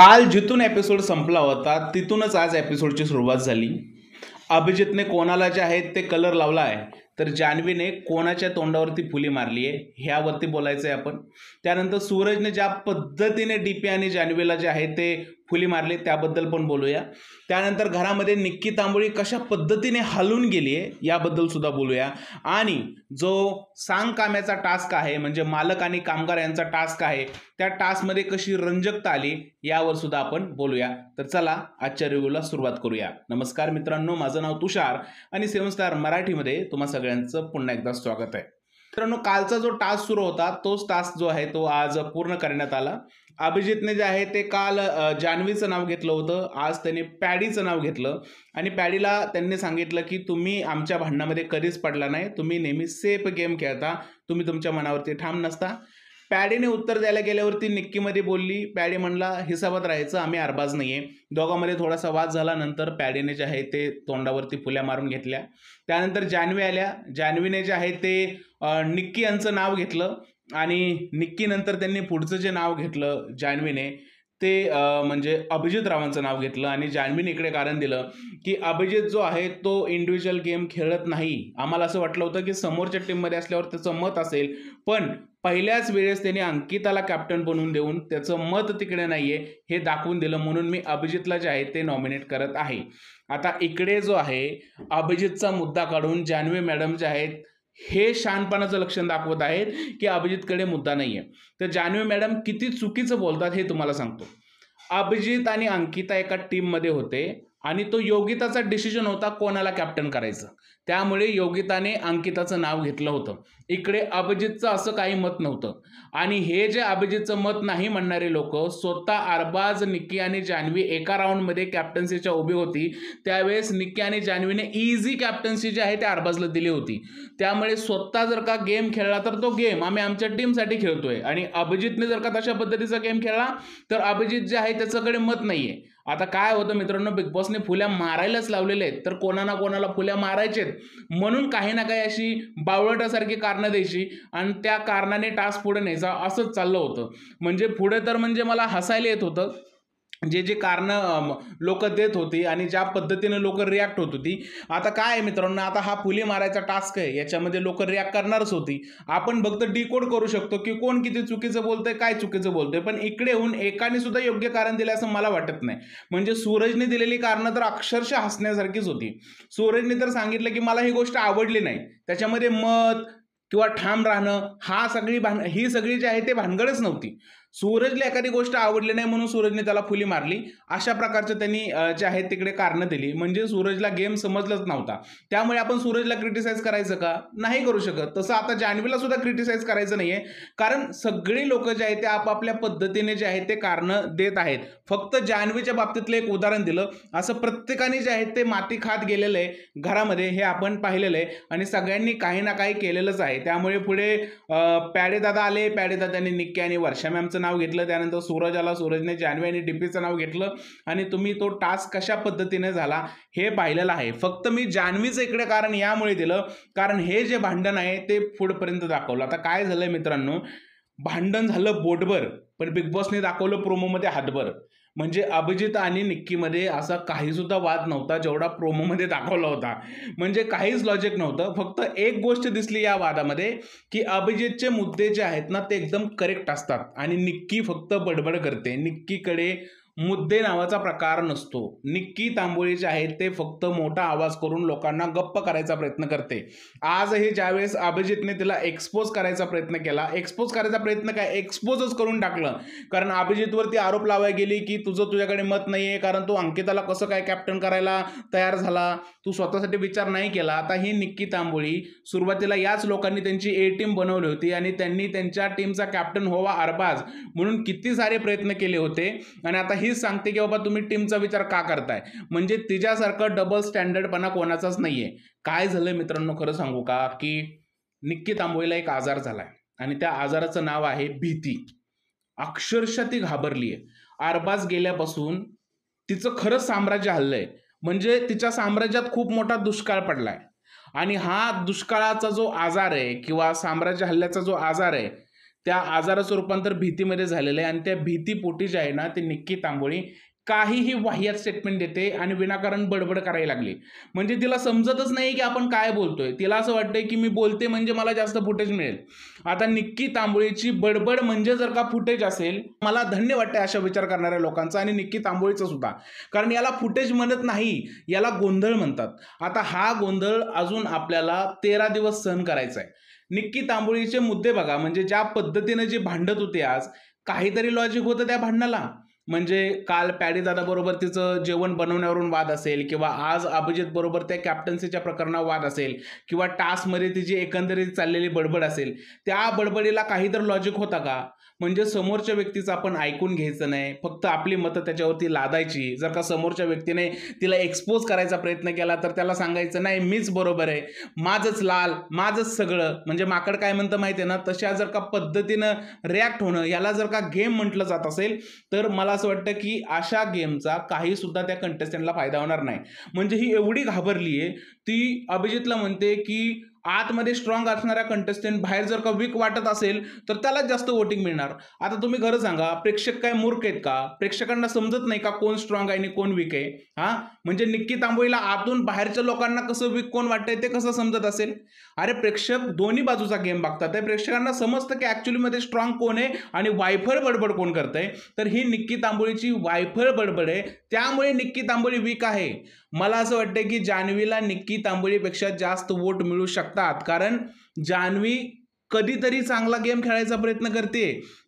काल जिथून एपिसोड संपला होता तिथूनच आज एपिसोडची सुरुवात झाली. अभिजितने कोणाला जे आहेत ते कलर लावला आहे, तर जान्हवीने कोणाच्या तोंडावरती फुली मारली आहे ह्यावरती बोलायचं आहे आपण. त्यानंतर सूरजने ज्या पद्धतीने डीपी आणि जान्हवीला जे आहे ते फुली मारली त्याबद्दल पण बोलूया. त्यानंतर घरामध्ये निक्की तांबोळी कशा पद्धतीने हलून गेली आहे याबद्दल सुद्धा बोलूया. आणि जो सांग काम्याचा टास्क आहे म्हणजे मालक आणि कामगार यांचा टास्क आहे, त्या टास्कमध्ये कशी रंजकता आली यावर सुद्धा आपण बोलूया. तर चला आजच्या रिव्ह्यूला सुरुवात करूया. नमस्कार मित्रांनो, माझं नाव तुषार आणि 7 स्टार मराठीमध्ये तुम्हा सगळ्यांचं पुन्हा एकदा स्वागत आहे. मित्रांनो, कालचा जो टास्क सुरू होता तोच टास्क जो आहे तो आज पूर्ण करण्यात आला. अभिजितने जे आहे ते काल जान्हवीचं नाव घेतलं होतं, आज त्याने पॅडीचं नाव घेतलं आणि पॅडीला त्यांनी सांगितलं की तुम्ही आमच्या भांडणामध्ये कधीच पडला नाही, तुम्ही नेहमी सेफ गेम खेळता, तुम्ही तुमच्या मनावरती ठाम नसता. पॅडीने उत्तर द्यायला गेल्यावरती निक्कीमध्ये बोलली. पॅडी म्हणला हिसाबात राहायचं, आम्ही अरबाज नाहीये. दोघांमध्ये थोडासा वाद झाला. नंतर पॅडीने जे आहे ते तोंडावरती फुल्या मारून घेतल्या. त्यानंतर जान्हवी आल्या. जान्हवीने जे आहे ते निक्की यांचं नाव घेतलं आणि निक्की नंतर त्यांनी पुढचं जे नाव घेतलं जान्हवीने ते म्हणजे अभिजित रावांचं नाव घेतलं. आणि जान्हवीने इकडे कारण दिलं की अभिजित जो आहे तो इंडिव्हिज्युअल गेम खेळत नाही. आम्हाला असं वाटलं होतं की समोरच्या टीममध्ये असल्यावर त्याचं मत असेल, पण पहिल्याच वेळेस त्यांनी अंकिताला कॅप्टन बनवून देऊन त्याचं मत तिकडे नाहीये हे दाखवून दिलं, म्हणून मी अभिजितला जे आहे ते नॉमिनेट करत आहे. आता इकडे जो आहे अभिजितचा मुद्दा काढून जान्हवी मॅडम जे आहेत हे शहाणपणाचं लक्षण दाखवत आहेत की अभिजितकडे मुद्दा नाहीये. तर जान्हवी मॅडम किती चुकीचं बोलतात हे तुम्हाला सांगतो. अभिजित आणि अंकिता एका टीममध्ये होते आणि तो योगिताचा डिसिजन होता कोणाला कॅप्टन करायचं, त्यामुळे योगिताने अंकिताचं नाव घेतलं होतं. इकडे अभिजितचं असं काही मत नव्हतं. आणि हे जे अभिजितचं मत नाही म्हणणारे लोक स्वतः अरबाज, निक्की आणि जान्हवी एका राऊंडमध्ये कॅप्टन्सीच्या उभी होती, त्यावेळेस निक्की आणि जान्हवीने इझी कॅप्टन्सी जी आहे ते अरबाजला दिली होती. त्यामुळे स्वतः जर का गेम खेळला तर तो गेम आम्ही आमच्या टीमसाठी खेळतोय, आणि अभिजितने जर का तशा पद्धतीचा गेम खेळला तर अभिजित जे आहे त्याच्याकडे मत नाहीये. आता काय होतं मित्रांनो, बिग बॉसने फुल्या मारायलाच लावलेले आहेत, तर कोणाला कोणाला फुल्या मारायचेत म्हणून काही ना काही अशी बावळटासारखी कारणं द्यायची आणि त्या कारणाने टास्क पुढे न्यायचा, असंच चाललं होतं. म्हणजे पुढे तर म्हणजे मला हसायला येत होतं जे जे कारणं लोक देत होती आणि ज्या पद्धतीने लोक रिॲक्ट होत होती. आता काय आहे मित्रांनो, आता हा फुली मारायचा टास्क आहे, याच्यामध्ये लोक रिॲक्ट करणारच होती. आपण फक्त डिकोड करू शकतो की कोण किती चुकीचं बोलतंय, काय चुकीचं बोलतंय, पण इकडे होऊन एकाने सुद्धा योग्य कारण दिलं असं मला वाटत नाही. म्हणजे सूरजने दिलेली कारणं तर अक्षरशः हसण्यासारखीच होती. सूरजने तर सांगितलं की मला ही गोष्ट आवडली नाही, त्याच्यामध्ये मत किंवा ठाम राहणं ही सगळी जी आहे ते भानगडच नव्हती. सूरजला एखादी गोष्ट आवडली नाही म्हणून सूरजने त्याला फुली मारली, अशा प्रकारचं त्यांनी जे आहे तिकडे कारणं दिली. म्हणजे सूरजला गेम समजलंच नव्हता. त्यामुळे आपण सूरजला क्रिटिसाइज करायचं का? नाही करू शकत. तसं आता जान्हवीला सुद्धा क्रिटिसाइज करायचं नाहीये, कारण सगळी लोक जे आहेत ते आपापल्या पद्धतीने जे आहेत ते कारणं देत आहेत. फक्त जान्हवीच्या बाबतीतलं एक उदाहरण दिलं, असं प्रत्येकाने जे आहे ते माती खात गेलेलं आहे घरामध्ये, हे आपण पाहिलेलं आहे आणि सगळ्यांनी काही ना काही केलेलंच आहे. त्यामुळे पुढे पॅडेदादा आले, पॅडेदादांनी निक्की आणि वर्षा मॅमचं नाव घेतलं. त्यानंतर सूरज आला, सूरजने जान्हवी आणि डीपीचं नाव घेतलं आणि तुम्ही तो टास्क कशा पद्धतीने झाला हे पाहिलेलं आहे. फक्त मी जान्हवीचं इकडे कारण यामुळे दिलं कारण हे जे भांडण आहे ते पुढपर्यंत दाखवलं. आता काय झालंय मित्रांनो, भांडण झालं बोटभर, पण बिग बॉसने दाखवलं प्रोमोमध्ये हातभर. म्हणजे अभिजित आणि निक्कीमध्ये असा काही सुद्धा वाद नव्हता जेवढा प्रोमोमध्ये दाखवला होता. म्हणजे काहीच लॉजिक नव्हतं. फक्त एक गोष्ट दिसली या वादामध्ये की अभिजितचे मुद्दे जे आहेत ना ते एकदम करेक्ट असतात आणि निक्की फक्त बडबड करते. निक्कीकडे मुद्दे नावाचा प्रकार नसतो. निक्की तांबोळी जे आहेत ते फक्त मोठा आवाज करून लोकांना गप्प करायचा प्रयत्न करते. आजही ज्यावेळेस अभिजितने तिला एक्सपोज करायचा प्रयत्न केला, एक्सपोज करायचा प्रयत्न काय, एक्सपोजच करून टाकलं. कारण अभिजितवरती आरोप लावायला गेली की तुझ्याकडे मत नाहीये, कारण तू अंकिताला कसं काय कॅप्टन करायला तयार झाला, तू स्वतःसाठी विचार नाही केला. आता ही निक्की तांबोळी सुरुवातीला याच लोकांनी त्यांची ए टीम बनवली होती आणि त्यांनी त्यांच्या टीमचा कॅप्टन व्हावा अरबाज म्हणून किती सारे प्रयत्न केले होते, आणि आता हीच सांगते की बाबा तुम्ही टीमचा विचार का करताय. म्हणजे तिच्यासारखं डबल स्टँडर्डपणा कोणाचाच नाहीये. काय झालंय मित्रांनो, खरं सांगू का, की निक्की तांबोळीला एक आजार झालाय आणि त्या आजाराचं नाव आहे भीती. अक्षरशः ती घाबरलीये. अरबाज गेल्यापासून तिचं खरंच साम्राज्य हल्लंय. म्हणजे तिच्या साम्राज्यात खूप मोठा दुष्काळ पडलाय आणि हा दुष्काळाचा जो आजार आहे किंवा साम्राज्य हल्ल्याचा जो आजार आहे त्या आजाराचं रूपांतर भीतीमध्ये झालेलं आहे आणि त्या भीतीपोटी जे आहे ना ते निक्की तांबोळी काहीही वाह्यात स्टेटमेंट देते आणि विनाकारण बडबड करायला लागली. म्हणजे तिला समजतच नाही की आपण काय बोलतोय. तिला असं वाटतंय की मी बोलते म्हणजे मला जास्त फुटेज मिळेल. आता निक्की तांबोळीची बडबड म्हणजे जर का फुटेज असेल, मला धन्य वाटतंय अशा विचार करणाऱ्या लोकांचा आणि निक्की तांबोळीचं सुद्धा. कारण याला फुटेज म्हणत नाही, याला गोंधळ म्हणतात. आता हा गोंधळ अजून आपल्याला 13 दिवस सहन करायचा आहे. निक्की तांबोळीचे मुद्दे बघा, म्हणजे ज्या पद्धतीने जे भांडत होते आज, काहीतरी लॉजिक होतं त्या भांडणाला. म्हणजे काल पॅडी दादा बरोबर तिचं जेवण बनवण्यावरून वाद असेल, किंवा आज अभिजित बरोबर त्या कॅप्टन्सीच्या प्रकरणावर वाद असेल, किंवा टास्कमध्ये तिची एकंदरीत चाललेली बडबड असेल, त्या बडबडीला काहीतरी लॉजिक होता का? म्हणजे समोरच्या व्यक्तीचं आपण ऐकून घ्यायचं नाही, फक्त आपली मतं त्याच्यावरती लादायची. जर का समोरच्या व्यक्तीने तिला एक्सपोज करायचा प्रयत्न केला तर त्याला सांगायचं नाही मीच बरोबर आहे, माझंच लाल, माझंच सगळं. म्हणजे माकड काय म्हणतं माहिती आहे ना, तशा जर का पद्धतीनं रिॲक्ट होणं याला जर का गेम म्हटलं जात असेल तर मला असं वाटतं की अशा गेमचा काही सुद्धा त्या कंटेस्टंटला फायदा होणार नाही. म्हणजे ही एवढी घाबरली आहे, ती अभिजितला म्हणते की आतमध्ये स्ट्रॉंग असणाऱ्या कंटेस्टंट बाहेर जर का वीक वाटत असेल तर त्यालाच जास्त वोटिंग मिळणार. आता तुम्ही खरं सांगा, प्रेक्षक काय मूर्ख आहेत का? प्रेक्षकांना समजत नाही का कोण स्ट्रॉंग आहे आणि कोण वीक आहे? हा, म्हणजे निक्की तांबोळीला आतून बाहेरच्या लोकांना कसं वीक कोण वाटतंय ते कसं समजत असेल? अरे प्रेक्षक दोन्ही बाजूचा गेम बघतात, त्या प्रेक्षकांना समजतं की ऍक्च्युअली मध्ये स्ट्रॉंग कोण आहे आणि वायफळ बडबड कोण करतंय. तर ही निक्की तांबोळीची वायफळ बडबड आहे, त्यामुळे निक्की तांबोळी वीक आहे. मला असं वाटतं की जान्हवीला निक्की तांबोळीपेक्षा जास्त वोट मिळू शकतात, कारण जान्हवी कधीतरी चांगला गेम खेळायचा प्रयत्न करते,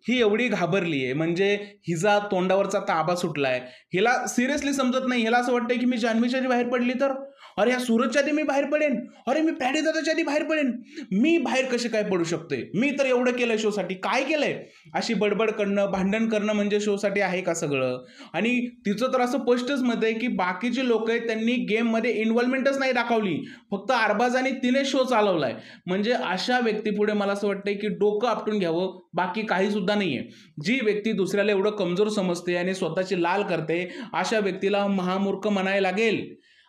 ही एवढी घाबरली आहे. म्हणजे हिचा तोंडावरचा ताबा सुटलाय, हिला सिरियसली समजत नाही. हिला असं वाटतंय की मी जान्हवीच्या आधी बाहेर पडली तर, अरे या सूरजच्या आधी मी बाहेर पडेन, अरे मी पॅडी दादाच्या आधी बाहेर पडेन, मी बाहेर कसे काय पडू शकते, मी तर एवढं केलंय शोसाठी, काय केलंय? अशी बडबड करणं, भांडण करणं म्हणजे शोसाठी आहे का सगळं? आणि तिचं तर असं स्पष्टच मत आहे की बाकीचे लोक आहेत त्यांनी गेममध्ये इन्व्हॉल्वमेंटच नाही दाखवली, फक्त अरबाजाने तिने शो चालवलाय. म्हणजे अशा व्यक्तीपुढे मला असं वाटतंय की डोकं आपटून घ्यावं, बाकी काही सुद्धा नाहीये. जी व्यक्ती दुसऱ्याला एवढं कमजोर समजते आणि स्वतःची लाल करते, अशा व्यक्तीला महामूर्ख म्हणायला लागेल.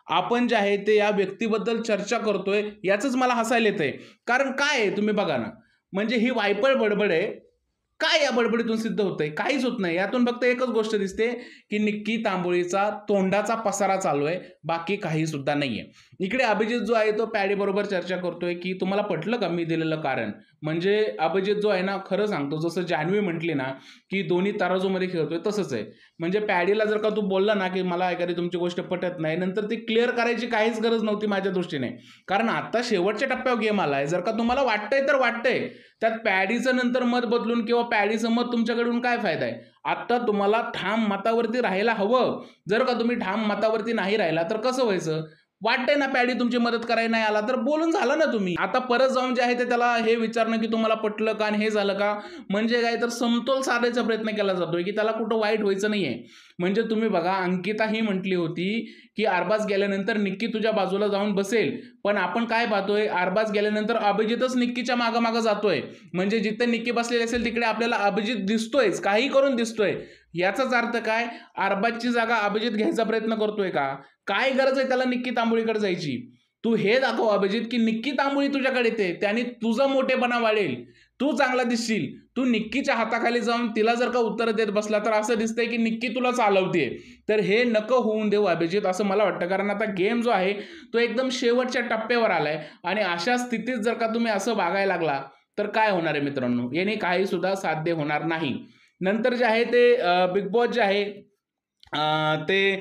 आपण जे आहे ते या व्यक्तीबद्दल चर्चा करतोय याचंच मला हसायला येतंय. कारण काय आहे तुम्ही बघा ना, म्हणजे ही वायपळ बडबड आहे. काय या बडबडीतून सिद्ध होतंय? काहीच होत नाही. यातून फक्त एकच गोष्ट दिसते की निक्की तांबोळीचा तोंडाचा पसारा चालू आहे, बाकी काही सुद्धा नाहीये. इकडे अभिजित जो आहे तो पॅडी बरोबर चर्चा करतोय की तुम्हाला पटलं का मी दिलेलं कारण? म्हणजे अभिजित जो आहे ना, खरं सांगतो, जसं जान्हवी म्हटली ना की दोन्ही तराजूमध्ये खेळतोय तसंच आहे. म्हणजे पॅडीला जर का तू बोलला ना की मला एखादी तुमची गोष्ट पटत नाही, नंतर ती क्लिअर करायची काहीच गरज नव्हती माझ्या दृष्टीने. कारण आता शेवटच्या टप्प्यावर गेम आलाय. जर का तुम्हाला वाटतंय तर वाटतंय, त्यात पॅडीचं नंतर मत बदलून किंवा पॅडीचं मत तुमच्याकडून काय फायदा आहे? आता तुम्हाला ठाम मतावरती राहायला हवं. जर का तुम्ही ठाम मतावरती नाही राहिला तर कसं व्हायचं? वाटतंय ना पॅडी तुमची मदत करायला नाही आला तर बोलून झालं ना तुम्ही. आता परत जाऊन जे आहे ते त्याला हे विचारणं की तुम्हाला पटलं का आणि हे झालं का, म्हणजे काय तर समतोल साधायचा प्रयत्न केला जातोय की त्याला कुठं वाईट व्हायचं नाहीये. म्हणजे तुम्ही बघा, अंकिता ही म्हटली होती की अरबाज गेल्यानंतर निक्की तुझ्या बाजूला जाऊन बसेल, पण आपण काय पाहतोय, अरबाज गेल्यानंतर अभिजितच निक्कीच्या मागं जातोय. म्हणजे जिथे निक्की बसलेली असेल तिकडे आपल्याला अभिजित दिसतोयच, काही करून दिसतोय. याचाच अर्थ काय, अरबाजची जागा अभिजित घ्यायचा प्रयत्न करतोय का? काय गरज आहे त्याला निक्की तांबोळीकडे जायची? तू हे दाखव अभिजित की निक्की तांबोळी तुझ्याकडे येते, त्याने तुझा मोठेपणा वाढेल, तू चांगला दिसशील. तू निक्कीच्या हाताखाली जाऊन तिला जर का उत्तर देत बसला तर असं दिसतंय की निक्की तुला चालवते. तर हे नको होऊन देऊ अभिजित, असं मला वाटतं. कारण आता गेम जो आहे तो एकदम शेवटच्या टप्प्यावर आलाय आणि अशा स्थितीत जर का तुम्ही असं वागायला लागला तर काय होणार आहे मित्रांनो? याने काही सुद्धा साध्य होणार नाही. नंतर जे आहे ते बिग बॉस जे आहे ते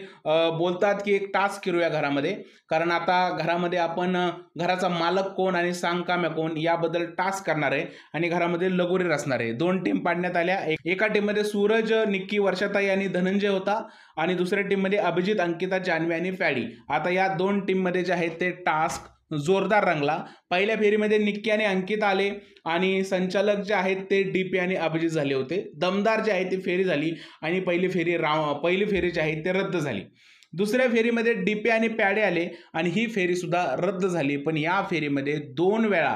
बोलतात की एक टास्क करूया घरामध्ये, कारण आता घरामध्ये आपण घराचा मालक कोण आणि सांगकाम्या कोण याबद्दल टास्क करणार आहे आणि घरामध्ये लगोरी रचणार आहे. 2 टीम पाडण्यात आल्या. एका टीममध्ये सूरज, निक्की, वर्षाताई आणि धनंजय होता आणि दुसऱ्या टीममध्ये अभिजित, अंकिता, जान्हवी आणि पॅडी. आता या 2 टीममध्ये जे आहे ते टास्क जोरदार रंगला. पहिल्या फेरीमध्ये निक्की आणि अंकिता आले आणि संचालक जे आहेत ते डीपी आणि अभिजित झाले होते. दमदार जे आहे ती फेरी झाली आणि पहिली फेरी जी आहे ते रद्द झाली. दुसऱ्या फेरीमध्ये डीपी आणि पॅडे आले आणि ही फेरी सुद्धा रद्द झाली. पण या फेरीमध्ये 2 वेळा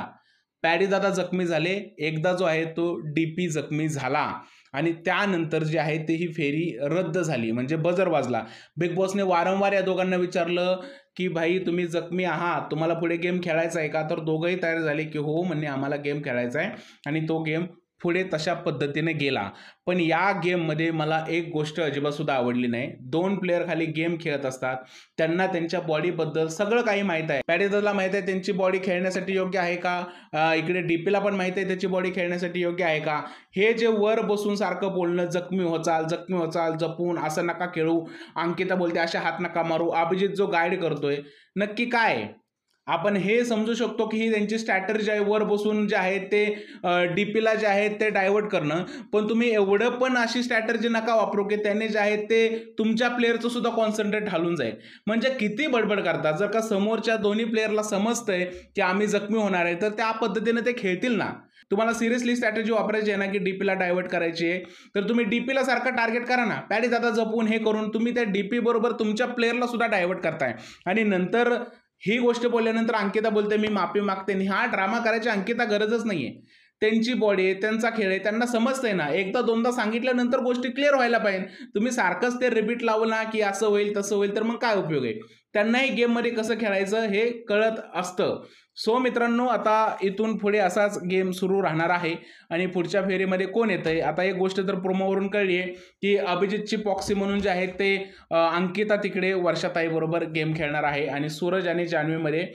पॅडी दादा जखमी झाले, एकदा जो आहे तो डीपी जखमी झाला आणि त्यानंतर जे आहे ते ही फेरी रद्द झाली. म्हणजे बजर वाजला. बिग बॉसने वारंवार या दोघांना विचारलं की भाई तुम्ही जखमी आहात, तुम्हाला पुढे गेम खेळायचा आहे का? तर दोघंही तयार झाले की हो, म्हणणे आम्हाला गेम खेळायचा आहे आणि तो गेम पुढे तशा पद्धतीने गेला. पण या गेममध्ये मला एक गोष्ट अजिबातसुद्धा आवडली नाही. 2 प्लेयर खाली गेम खेळत असतात, त्यांना त्यांच्या बॉडीबद्दल सगळं काही माहीत आहे. पॅडेजला माहीत आहे त्यांची बॉडी खेळण्यासाठी योग्य आहे का, इकडे डीपीला पण माहीत आहे त्याची बॉडी खेळण्यासाठी योग्य आहे का. हे जे वर बसून सारखं बोलणं, जखमी होचाल जपून असं नका खेळू, अंकिता बोलते अशा हात नका मारू, अभिजित जो गाईड करतोय नक्की काय. आपण हे समजू शकतो की ही त्यांची स्ट्रॅटर्जी आहे, वर बसून जे आहे ते डीपीला जे आहे ते डायव्हर्ट करणं. पण तुम्ही एवढं पण अशी स्ट्रॅटर्जी नका वापरू की त्याने जे आहे ते तुमच्या प्लेअरचं सुद्धा कॉन्सन्ट्रेट हलून जाईल. म्हणजे किती बडबड करतात. जर का समोरच्या दोन्ही प्लेअरला समजतंय की आम्ही जखमी होणार आहे तर त्या पद्धतीने ते खेळतील ना. तुम्हाला सिरियसली स्ट्रॅटेजी वापरायची आहे ना की डीपीला डायव्हर्ट करायची आहे, तर तुम्ही डीपीला सारखं टार्गेट करा ना. पॅडीज आता जपून हे करून तुम्ही त्या डीपी बरोबर तुमच्या प्लेअरला सुद्धा डायव्हर्ट करताय. आणि नंतर ही गोष्ट बोलल्यानंतर अंकिता बोलते मी माफी मागते. हा ड्रामा करायची अंकिता गरजच नाहीये. त्यांची बॉडी आहे, त्यांचा खेळ आहे, त्यांना समजतंय ना. एकदा दोनदा सांगितल्यानंतर गोष्टी क्लिअर व्हायला पाहिजे. तुम्ही सारखंच ते रिपीट लावला की असं होईल तसं होईल तर मग काय उपयोग आहे. त्यांनाही गेममध्ये कसं खेळायचं हे कळत असतं. सो मित्रांनो, आता इथून पुढे असाच गेम सुरू राहणार आहे. आणि पुढच्या फेरीमध्ये कोण येतंय, आता एक गोष्ट तर प्रोमोवरून कळली आहे की अभिजितची पॉक्सी म्हणून जे आहे ते अंकिता तिकडे वर्षाताई बरोबर गेम खेळणार आहे. आणि सूरज आणि जान्हवीमध्ये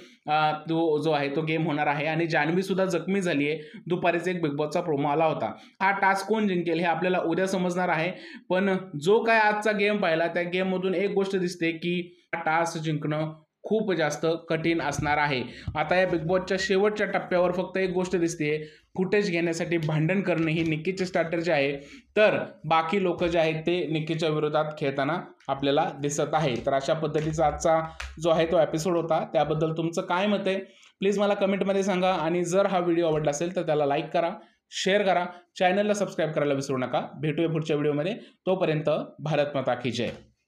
तो जो आहे तो गेम होणार आहे. आणि जान्हवी सुद्धा जखमी झाली आहे. दुपारीच एक बिग बॉसचा प्रोमो आला होता. हा टास्क कोण जिंकेल हे आपल्याला उद्या समजणार आहे. पण जो काय आजचा गेम पाहिला त्या गेममधून एक गोष्ट दिसते की हा टास्क जिंकणं खूप जास्त कठीण असणार आहे. आता या बिग बॉसच्या शेवटच्या टप्प्यावर फक्त एक गोष्ट दिसते, फुटेज घेण्यासाठी भांडण करणे ही निक्कीची स्ट्रॅटर्जी आहे. तर बाकी लोक जे आहेत ते निक्कीच्या विरोधात खेळताना आपल्याला दिसत आहे. तर अशा पद्धतीचा आजचा जो आहे तो एपिसोड होता. त्याबद्दल तुमचं काय मत आहे प्लीज मला कमेंटमध्ये सांगा. आणि जर हा व्हिडिओ आवडला असेल तर त्याला लाईक करा, शेअर करा, चॅनलला सबस्क्राईब करायला विसरू नका. भेटूया पुढच्या व्हिडिओमध्ये. तोपर्यंत भारत माता की जय.